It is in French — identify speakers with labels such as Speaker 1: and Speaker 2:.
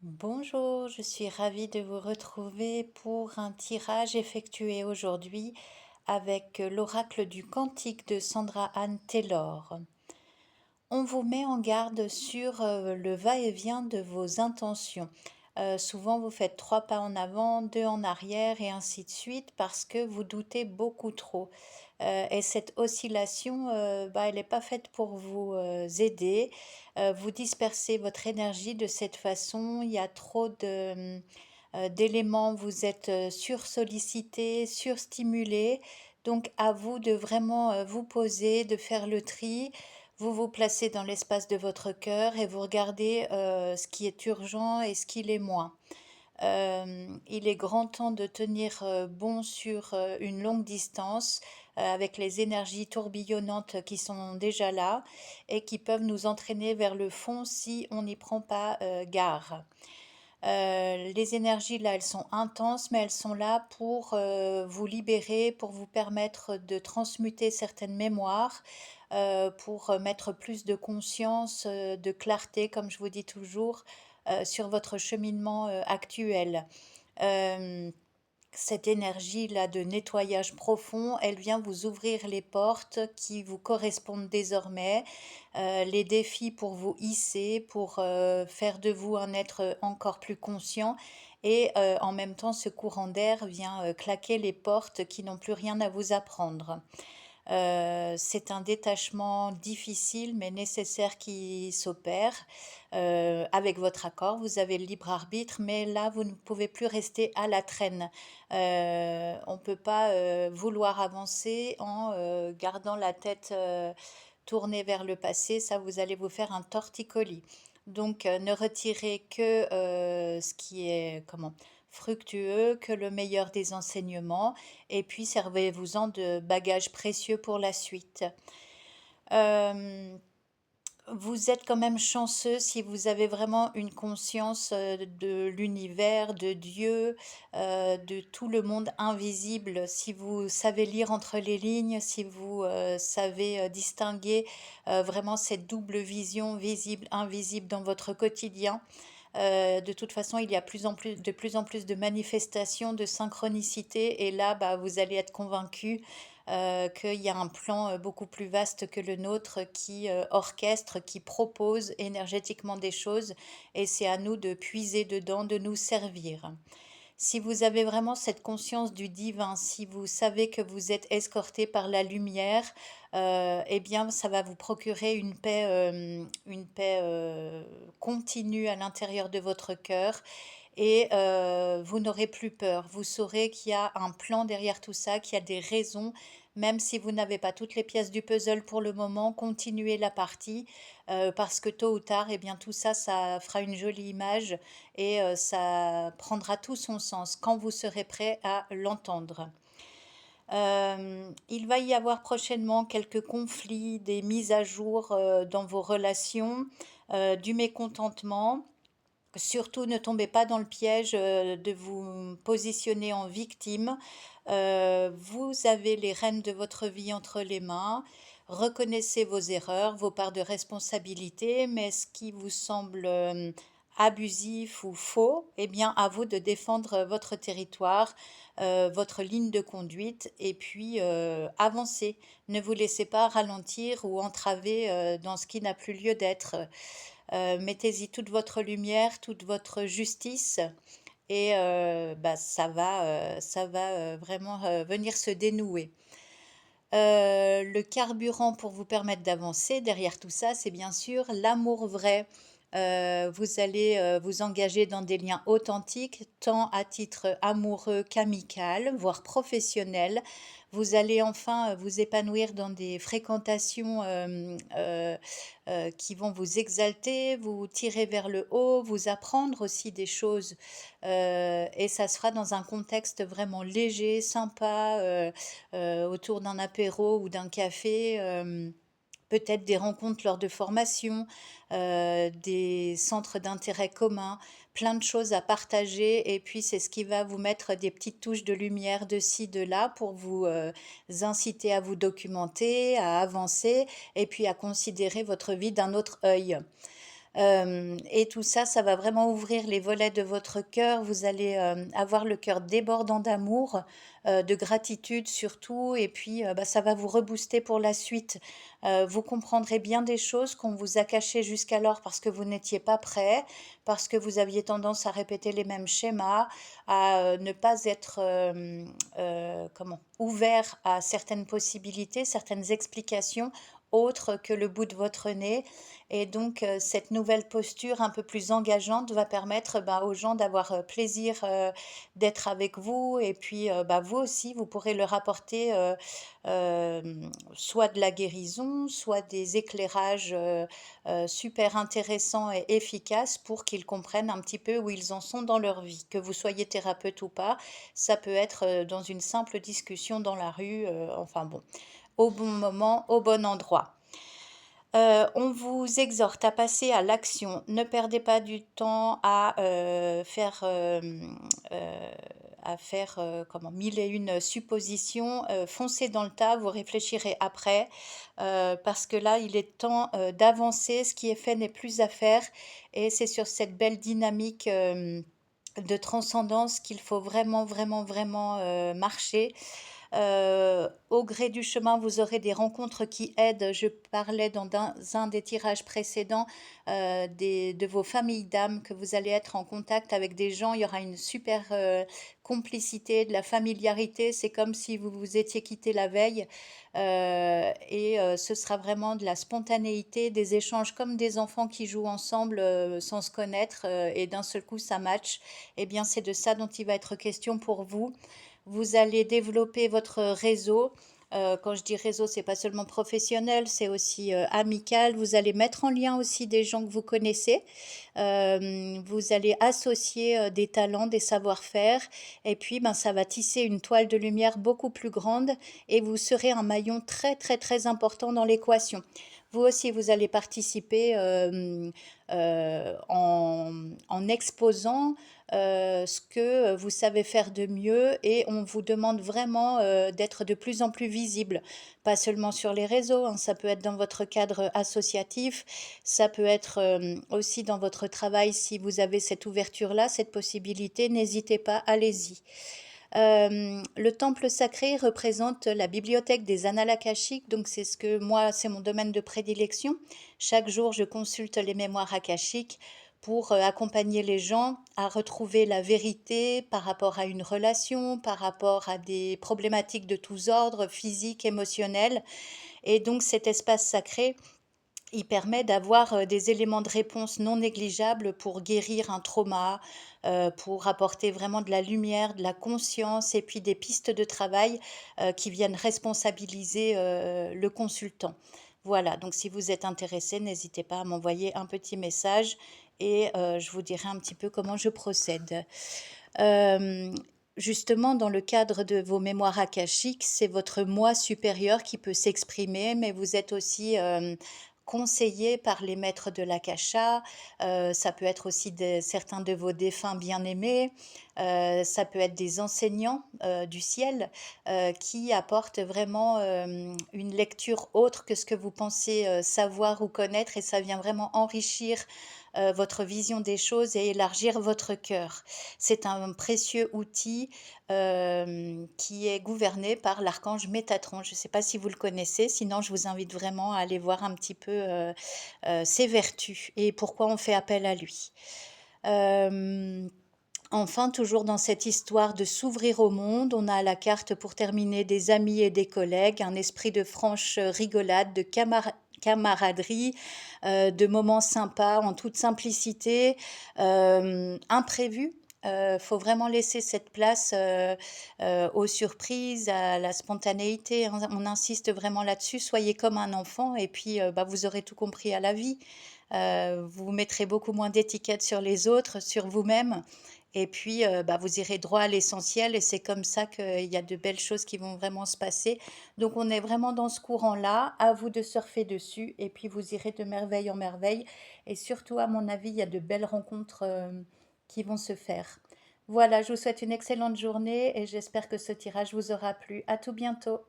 Speaker 1: Bonjour, je suis ravie de vous retrouver pour un tirage effectué aujourd'hui avec l'oracle du Cantique de Sandra Anne Taylor. On vous met en garde sur le va-et-vient de vos intentions. Souvent, vous faites 3 pas en avant, 2 en arrière et ainsi de suite parce que vous doutez beaucoup trop. Et cette oscillation, elle n'est pas faite pour vous aider. Vous dispersez votre énergie de cette façon. Il y a trop d'éléments, vous êtes sursollicité, surstimulé. Donc à vous de vraiment vous poser, de faire le tri. Vous vous placez dans l'espace de votre cœur et vous regardez ce qui est urgent et ce qui l'est moins. Il est grand temps de tenir bon sur une longue distance avec les énergies tourbillonnantes qui sont déjà là et qui peuvent nous entraîner vers le fond si on n'y prend pas garde. Les énergies là, elles sont intenses, mais elles sont là pour vous libérer, pour vous permettre de transmuter certaines mémoires, pour mettre plus de conscience, de clarté, comme je vous dis toujours, sur votre cheminement actuel. Euh, Cette énergie-là de nettoyage profond, elle vient vous ouvrir les portes qui vous correspondent désormais, les défis pour vous hisser, pour faire de vous un être encore plus conscient. Et en même temps, ce courant d'air vient claquer les portes qui n'ont plus rien à vous apprendre. C'est un détachement difficile mais nécessaire qui s'opère avec votre accord. Vous avez le libre arbitre, mais là, vous ne pouvez plus rester à la traîne. On ne peut pas vouloir avancer en gardant la tête tournée vers le passé. Ça, vous allez vous faire un torticolis. Donc, ne retirez que ce qui est fructueux, que le meilleur des enseignements, et puis servez-vous-en de bagages précieux pour la suite. Euh, Vous êtes quand même chanceux si vous avez vraiment une conscience de l'univers, de Dieu, de tout le monde invisible. Si vous savez lire entre les lignes, si vous savez distinguer vraiment cette double vision visible-invisible dans votre quotidien. De toute façon, il y a de plus en plus de manifestations de synchronicité et là, vous allez être convaincu qu'il y a un plan beaucoup plus vaste que le nôtre qui orchestre, qui propose énergétiquement des choses et c'est à nous de puiser dedans, de nous servir. Si vous avez vraiment cette conscience du divin, si vous savez que vous êtes escorté par la lumière, eh bien, ça va vous procurer une paix continue à l'intérieur de votre cœur et vous n'aurez plus peur. Vous saurez qu'il y a un plan derrière tout ça, qu'il y a des raisons, même si vous n'avez pas toutes les pièces du puzzle pour le moment, continuez la partie parce que tôt ou tard, eh bien, tout ça, ça fera une jolie image et ça prendra tout son sens quand vous serez prêt à l'entendre. Il va y avoir prochainement quelques conflits, des mises à jour dans vos relations, du mécontentement. Surtout, ne tombez pas dans le piège de vous positionner en victime. Vous avez les rênes de votre vie entre les mains. Reconnaissez vos erreurs, vos parts de responsabilité, mais ce qui vous semble abusif ou faux, eh bien, à vous de défendre votre territoire, votre ligne de conduite, et puis avancez. Ne vous laissez pas ralentir ou entraver dans ce qui n'a plus lieu d'être. Mettez-y toute votre lumière, toute votre justice et ça va vraiment venir se dénouer. Le carburant pour vous permettre d'avancer derrière tout ça, c'est bien sûr l'amour vrai. Vous allez vous engager dans des liens authentiques, tant à titre amoureux qu'amical, voire professionnel. Vous allez enfin vous épanouir dans des fréquentations qui vont vous exalter, vous tirer vers le haut, vous apprendre aussi des choses. Et ça se fera dans un contexte vraiment léger, sympa, autour d'un apéro ou d'un café. Peut-être des rencontres lors de formations, des centres d'intérêt communs, plein de choses à partager. Et puis, c'est ce qui va vous mettre des petites touches de lumière de ci, de là pour vous inciter à vous documenter, à avancer et puis à considérer votre vie d'un autre œil. Et tout ça, ça va vraiment ouvrir les volets de votre cœur. Vous allez avoir le cœur débordant d'amour, de gratitude surtout, et puis bah, ça va vous rebooster pour la suite. Vous comprendrez bien des choses qu'on vous a cachées jusqu'alors parce que vous n'étiez pas prêt, parce que vous aviez tendance à répéter les mêmes schémas, à ne pas être comment, ouvert à certaines possibilités, certaines explications autres que le bout de votre nez. Et donc, cette nouvelle posture un peu plus engageante va permettre bah, aux gens d'avoir plaisir d'être avec vous. Et puis, bah, vous aussi, vous pourrez leur apporter euh, soit de la guérison, soit des éclairages super intéressants et efficaces pour qu'ils comprennent un petit peu où ils en sont dans leur vie. Que vous soyez thérapeute ou pas, ça peut être dans une simple discussion dans la rue, enfin bon, au bon moment, au bon endroit. On vous exhorte à passer à l'action. Ne perdez pas du temps euh, à faire comment, mille et une suppositions. Foncez dans le tas, vous réfléchirez après, parce que là, il est temps d'avancer. Ce qui est fait n'est plus à faire, et c'est sur cette belle dynamique de transcendance qu'il faut vraiment, vraiment, vraiment marcher. Au gré du chemin, vous aurez des rencontres qui aident. Je parlais dans un des tirages précédents de vos familles d'âmes, que vous allez être en contact avec des gens. Il y aura une super complicité, de la familiarité. C'est comme si vous vous étiez quitté la veille. Et ce sera vraiment de la spontanéité, des échanges comme des enfants qui jouent ensemble sans se connaître, et d'un seul coup ça match. Eh bien, c'est de ça dont il va être question pour vous. Vous allez développer votre réseau. Quand je dis réseau, c'est pas seulement professionnel, c'est aussi amical. Vous allez mettre en lien aussi des gens que vous connaissez. Vous allez associer des talents, des savoir-faire. Et puis, ben, ça va tisser une toile de lumière beaucoup plus grande, et vous serez un maillon très, très, très important dans l'équation. Vous aussi, vous allez participer en exposant ce que vous savez faire de mieux, et on vous demande vraiment d'être de plus en plus visible, pas seulement sur les réseaux, hein, ça peut être dans votre cadre associatif, ça peut être aussi dans votre travail. Si vous avez cette ouverture-là, cette possibilité, n'hésitez pas, allez-y. Le temple sacré représente la bibliothèque des annales akashiques, donc c'est ce que moi, c'est mon domaine de prédilection. Chaque jour, je consulte les mémoires akashiques pour accompagner les gens à retrouver la vérité par rapport à une relation, par rapport à des problématiques de tous ordres, physiques, émotionnels. Et donc cet espace sacré, il permet d'avoir des éléments de réponse non négligeables pour guérir un trauma, pour apporter vraiment de la lumière, de la conscience, et puis des pistes de travail qui viennent responsabiliser le consultant. Voilà, donc si vous êtes intéressé, n'hésitez pas à m'envoyer un petit message, et je vous dirai un petit peu comment je procède. Euh, Justement, dans le cadre de vos mémoires akashiques, c'est votre moi supérieur qui peut s'exprimer, mais vous êtes aussi conseillé par les maîtres de l'akasha. Ça peut être aussi certains de vos défunts bien-aimés. Ça peut être des enseignants du ciel qui apportent vraiment une lecture autre que ce que vous pensez savoir ou connaître, et ça vient vraiment enrichir votre vision des choses et élargir votre cœur. C'est un précieux outil qui est gouverné par l'archange Métatron. Je ne sais pas si vous le connaissez, sinon je vous invite vraiment à aller voir un petit peu ses vertus et pourquoi on fait appel à lui. Euh, Enfin, toujours dans cette histoire de s'ouvrir au monde, on a à la carte, pour terminer, des amis et des collègues, un esprit de franche rigolade, de camaraderie, de moments sympas en toute simplicité, imprévus. Faut vraiment laisser cette place aux surprises, à la spontanéité, hein. On insiste vraiment là-dessus. Soyez comme un enfant, et puis bah, vous aurez tout compris à la vie. Vous mettrez beaucoup moins d'étiquettes sur les autres, sur vous-même, et puis bah, vous irez droit à l'essentiel, et c'est comme ça qu'il y a de belles choses qui vont vraiment se passer. Donc on est vraiment dans ce courant-là, à vous de surfer dessus, et puis vous irez de merveille en merveille, et surtout à mon avis, il y a de belles rencontres qui vont se faire. Voilà, je vous souhaite une excellente journée, et j'espère que ce tirage vous aura plu. À tout bientôt.